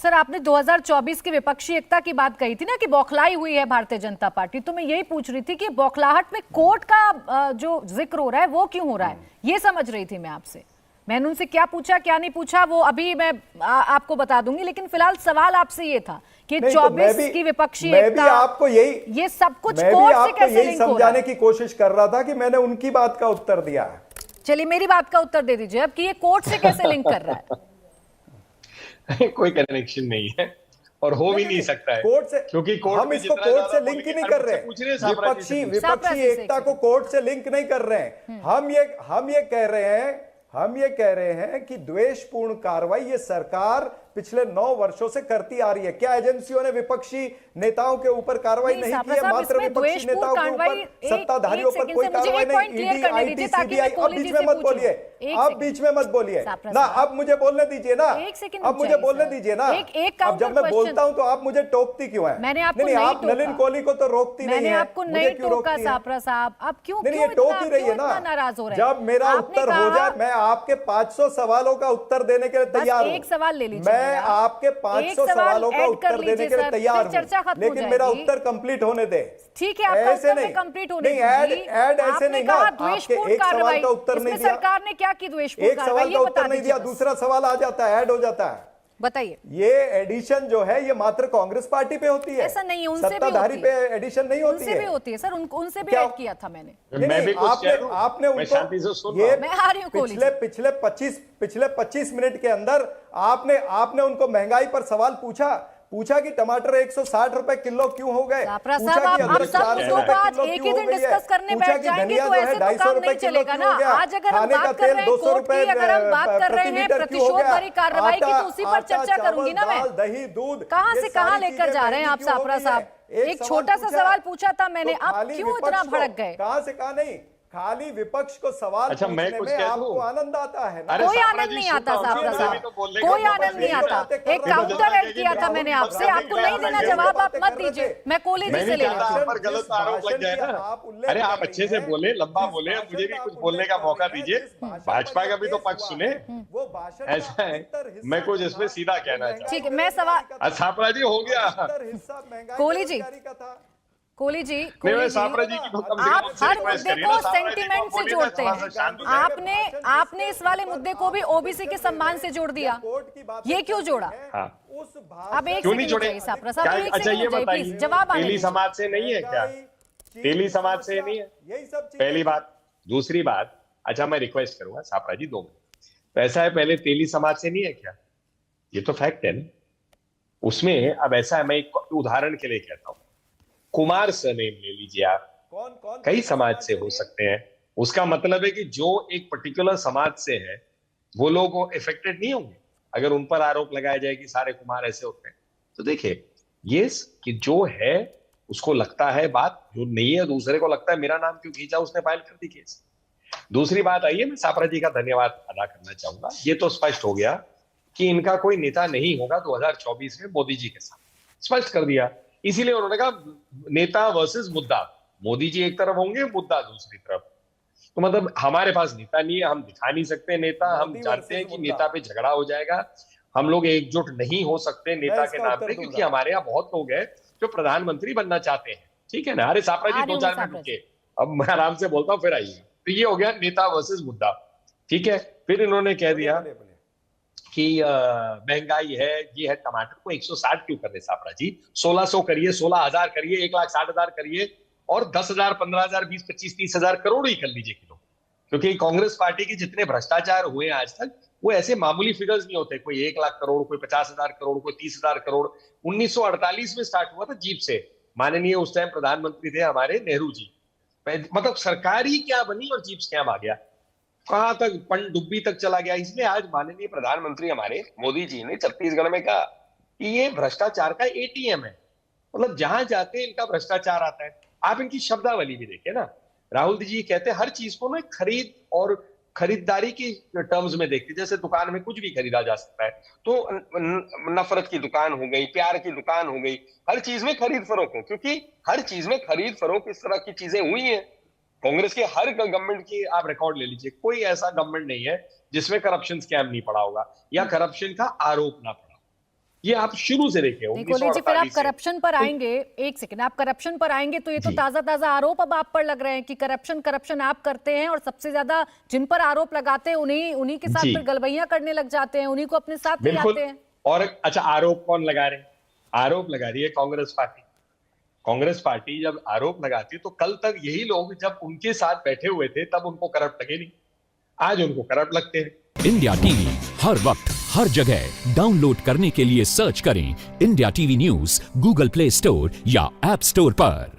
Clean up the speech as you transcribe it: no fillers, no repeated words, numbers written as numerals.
Sir, आपने 2024 की विपक्षी एकता की बात कही थी ना कि बौखलाई हुई है भारतीय जनता पार्टी, तो मैं यही पूछ रही थी कि बौखलाहट में कोर्ट का जो जिक्र हो रहा है वो क्यों हो रहा है, ये समझ रही थी मैं आपसे। मैंने उनसे क्या पूछा क्या नहीं पूछा वो अभी मैं आपको बता दूंगी, लेकिन फिलहाल सवाल आपसे ये था कि 24 की विपक्षी एकता, आपको यही ये सब कुछ कोर्ट से कैसे लिंक हो रहा है? समझाने की कोशिश कर रहा था कि मैंने उनकी बात का उत्तर दिया है। चलिए मेरी बात का उत्तर दे दीजिए अब कि ये कोर्ट से कैसे लिंक कर रहा है? कोई कनेक्शन नहीं है और हो भी नहीं सकता है कोर्ट से, क्योंकि हम इसको कोर्ट से लिंक ही नहीं कर रहे। विपक्षी एकता को कोर्ट से लिंक नहीं कर रहे हैं। हम ये कह रहे हैं कि द्वेषपूर्ण कार्रवाई ये सरकार पिछले 9 वर्षों से करती आ रही है। क्या एजेंसियों ने विपक्षी नेताओं के ऊपर कार्रवाई नहीं की है? मात्र विपक्षी नेताओं के ऊपर, सत्ताधारियों पर कोई कार्रवाई नहीं। ED, IT, CBI. अब बीच में मत बोलिए, अब बीच में मत बोलिए ना, अब मुझे बोलने दीजिए ना, अब मुझे बोलने दीजिए ना। अब जब मैं बोलता हूं तो आप मुझे टोकती क्यों है? मैंने आपको नहीं, आप नलिन कोहली को तो रोकती नहीं है। मैंने आपको नहीं टोका सापरा साहब, अब क्यों टोक ही रही है ना? नाराज हो रहे हैं? जब मेरा उत्तर हो जाए, मैं आपके 500 सवालों का उत्तर देने के लिए तैयार हूं। एक सवाल ले लीजिए, मैं आपके 500 सवालों का उत्तर देने के लिए तैयार हूं, लेकिन मेरा उत्तर कंप्लीट होने दे। ठीक है, आपका उत्तर मैं कंप्लीट होने दूंगी। ऐड ऐसे नहीं ना, आपके एक सवाल का उत्तर नहीं दिया। सरकार ने क्या की द्वेषपूर्ण कार्रवाई? एक सवाल का उत्तर नहीं दिया, दूसरा सवाल आ जाता है, ऐड हो जाता है। बताइए। ये एडिशन जो है ये मात्र कांग्रेस पार्टी पे होती है, ऐसा नहीं है, उनसे भी सत्ताधारी पे एडिशन नहीं होती है। उनसे भी होती है सर, उनसे भी ऐड किया था मैंने। मैं भी आपने उनको ये मैं आ रही हूं पिछले 25 मिनट के अंदर आपने उनको महंगाई पर सवाल पूछा कि टमाटर 160 रुपए किलो क्यों हो गए? आप सब लोग आज एक ही दिन डिस्कस करने बैठ जाएंगे तो ऐसे तो काम नहीं चलेगा ना। आज अगर हम बात कर रहे हैं कोर्ट की, अगर हम बात कर रहे हैं प्रतिशोधकारी कार्रवाई की, तो उसी पर चर्चा करूंगी ना मैं। दही, दूध, कहां से कहां लेकर जा रहे हैं आप सापरा साहब? एक छोटा सा सवाल पूछा था मैंने, आप क्यों इतना भड़क गए? कहां से कहा नहीं, खाली विपक्ष को सवाल पूछने में आपको आनंद आता है ना? कोई आनंद नहीं आता सापरा साहब, कोई आनंद नहीं आता। एक काउंटर ऐड किया था मैंने आपसे, आपको नहीं देना जवाब, आप मत दीजिए, मैं कोहली जी से ले लेती हूं। पर गलत आरोप लग जाए ना। अरे आप अच्छे से बोले, लंबा बोले, मुझे भी कुछ बोलने का मौका दीजिए। भाजपा का भी तो पक्ष सुने। ऐसा है, मैं कुछ इसमें सीधा कहना चाहता हूं। ठीक है, मैं सवाल सापरा जी हो गया। कोहली जी, कोहली जी, जी की तो कम से आप कम हर मुद्दे को सेंटिमेंट से जोड़ते हैं। आपने इस वाले मुद्दे को भी ओबीसी के सम्मान से जोड़ दिया, ये क्यों जोड़ा? अब एक क्यों नहीं जोड़े? अच्छा ये बताइए, जवाब तेली समाज से नहीं है क्या? तेली समाज से नहीं है, पहली बात। दूसरी बात, अच्छा मैं रिक्वेस्ट करूंगा सापरा जी 2 मिनट। तो ऐसा है, पहले तेली समाज से नहीं है क्या? ये तो फैक्ट है ना। उसमें अब ऐसा है, मैं एक उदाहरण के लिए कहता हूं, कुमार सरनेम ले लीजिए आप, कई समाज से हो सकते हैं। उसका मतलब है कि जो एक पर्टिकुलर समाज से है वो लोग इफेक्टेड नहीं होंगे अगर उन पर आरोप लगाया जाए कि सारे कुमार ऐसे होते हैं। तो देखिए, ये कि जो है उसको लगता है बात, जो नहीं है दूसरे को लगता है मेरा नाम क्यों खींचा, उसने फाइल कर दी केस। दूसरी बात आइए, मैं सापरा जी का धन्यवाद अदा करना चाहूंगा। ये तो स्पष्ट हो गया कि इनका कोई नेता नहीं होगा 2024 में मोदी जी के साथ, स्पष्ट कर दिया। इसीलिए उन्होंने कहा नेता वर्सेस मुद्दा, मोदी जी एक तरफ होंगे, मुद्दा दूसरी तरफ। तो मतलब हमारे पास नेता नहीं है, हम दिखा नहीं सकते नेता, हम जानते हैं कि नेता पे झगड़ा हो जाएगा, हम लोग एकजुट नहीं हो सकते नेता के नाम पे, क्योंकि हमारे यहाँ बहुत लोग हैं जो प्रधानमंत्री बनना चाहते हैं। ठीक है ना? अरे सापरा जी 2-4 मिनट रुके, अब मैं आराम से बोलता हूँ फिर आइए। तो ये हो गया नेता वर्सेस मुद्दा। ठीक है, फिर इन्होंने कह दिया कि महंगाई है, ये है, टमाटर को 160 क्यों कर रहे सापरा जी? 1600 करिए, 16,000 करिए, 1,60,000 करिए, और 10,000, 15,000, 20, 25, 30,000 करोड़ ही कर लीजिए किलो। क्योंकि कांग्रेस पार्टी के जितने भ्रष्टाचार हुए आज तक वो ऐसे मामूली फिगर्स नहीं होते। कोई 1 लाख करोड़, कोई 50,000 करोड़, कोई 30,000 करोड़। 1948 में स्टार्ट हुआ था जीप से, माननीय उस टाइम प्रधानमंत्री थे हमारे नेहरू जी। मतलब सरकार ही क्या बनी और जीप स्कैम आ गया, कहां तक पनडुब्बी तक चला गया। इसलिए आज माननीय प्रधानमंत्री हमारे मोदी जी ने छत्तीसगढ़ में कहा कि ये भ्रष्टाचार का एटीएम है, मतलब जहां जाते हैं इनका भ्रष्टाचार आता है। आप इनकी शब्दावली भी देखें ना, राहुल जी कहते हैं हर चीज को ना खरीद और खरीदारी की टर्म्स में देखते, जैसे दुकान में कुछ भी खरीदा जा सकता है। तो नफरत की दुकान हो गई, प्यार की दुकान हो गई, हर चीज में खरीद फरोख्त हो, क्योंकि हर चीज में खरीद फरोख्त इस तरह की चीजें हुई हैं। कांग्रेस के हर गवर्नमेंट की आप रिकॉर्ड ले लीजिए, कोई ऐसा गवर्नमेंट नहीं है जिसमें करप्शन स्कैम नहीं पड़ा होगा या करप्शन का आरोप ना पड़ा। ये आप शुरू से देखें। कोहली जी, फिर आप 1948 से। करप्शन पर आएंगे, एक सेकंड, आप करप्शन पर आएंगे तो ये तो जी। ताजा ताजा आरोप अब आप पर लग रहे हैं कि करप्शन आप करते हैं, और सबसे ज्यादा जिन पर आरोप लगाते हैं उन्हीं के साथ जी। फिर गलबैयां करने लग जाते हैं, उन्हीं को अपने साथ ले बिल्कुल। आते हैं। और अच्छा, आरोप कौन लगा रहे हैं? आरोप लगा रही है कांग्रेस पार्टी। कांग्रेस पार्टी जब आरोप लगाती तो कल तक यही लोग जब उनके साथ बैठे हुए थे तब उनको करप्ट लगे नहीं, आज उनको करप्ट लगते हैं। इंडिया टीवी हर वक्त हर जगह डाउनलोड करने के लिए सर्च करें India TV news Google play store या ऐप स्टोर पर।